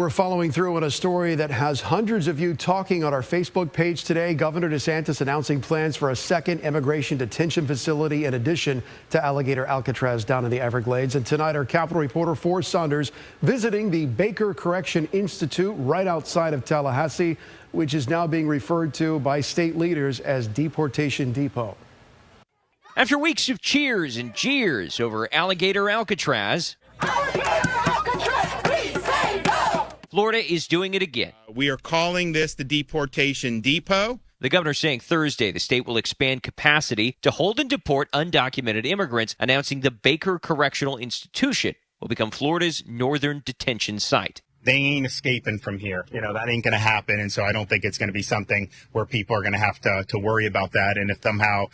We're following through on a story that has hundreds of you talking on our Facebook page today. Governor DeSantis announcing plans for a second immigration detention facility in addition to Alligator Alcatraz down in the Everglades. And tonight, our Capitol reporter Forrest Saunders visiting the Baker Correction Institute right outside of Tallahassee, which is now being referred to by state leaders as Deportation Depot. After weeks of cheers and jeers over Alligator Alcatraz, Florida is doing it again. We are calling this the Deportation Depot. The governor saying Thursday the state will expand capacity to hold and deport undocumented immigrants, announcing the Baker Correctional Institution will become Florida's northern detention site. They ain't escaping from here. That ain't going to happen. And so I don't think it's going to be something where people are going to have to worry about that. And if somehow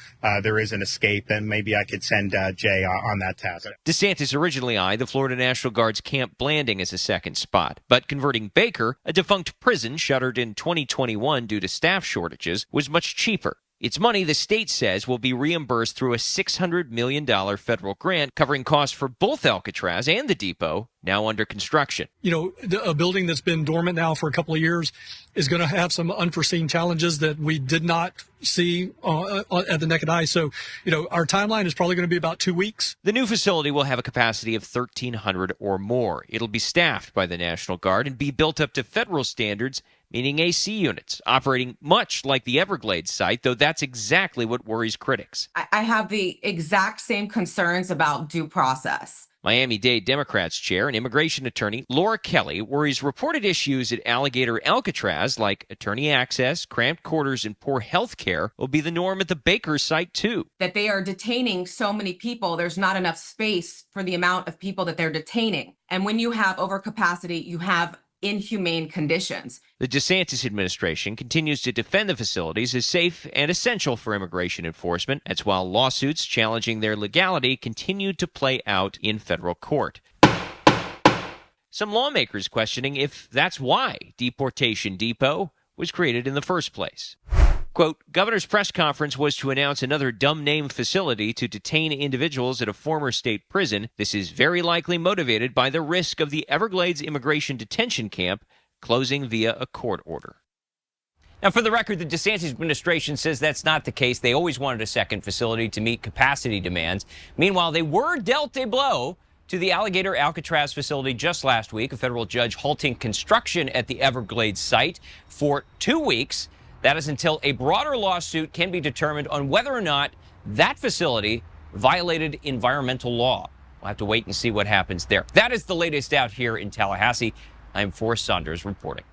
there is an escape, then maybe I could send Jay on that task. DeSantis originally eyed the Florida National Guard's Camp Blanding as a second spot, but converting Baker, a defunct prison shuttered in 2021 due to staff shortages, was much cheaper. It's money the state says will be reimbursed through a $600 million federal grant covering costs for both Alcatraz and the depot, now under construction. A building that's been dormant now for a couple of years is going to have some unforeseen challenges that we did not see at the naked eye. So, our timeline is probably going to be about 2 weeks. The new facility will have a capacity of 1,300 or more. It'll be staffed by the National Guard and be built up to federal standards, meaning AC units, operating much like the Everglades site, though that's exactly what worries critics. I have the exact same concerns about due process. Miami-Dade Democrats chair and immigration attorney Laura Kelly worries reported issues at Alligator Alcatraz, like attorney access, cramped quarters, and poor health care, will be the norm at the Baker site, too. That they are detaining so many people, there's not enough space for the amount of people that they're detaining. And when you have overcapacity, you have inhumane conditions. The DeSantis administration continues to defend the facilities as safe and essential for immigration enforcement. That's while lawsuits challenging their legality continue to play out in federal court. Some lawmakers questioning if that's why Deportation Depot was created in the first place. Quote, governor's press conference was to announce another dumb name facility to detain individuals at a former state prison. This is very likely motivated by the risk of the Everglades immigration detention camp closing via a court order. Now, for the record, the DeSantis administration says that's not the case. They always wanted a second facility to meet capacity demands. Meanwhile, they were dealt a blow to the Alligator Alcatraz facility just last week, a federal judge halting construction at the Everglades site for 2 weeks. That is until a broader lawsuit can be determined on whether or not that facility violated environmental law. We'll have to wait and see what happens there. That is the latest out here in Tallahassee. I'm Forrest Saunders reporting.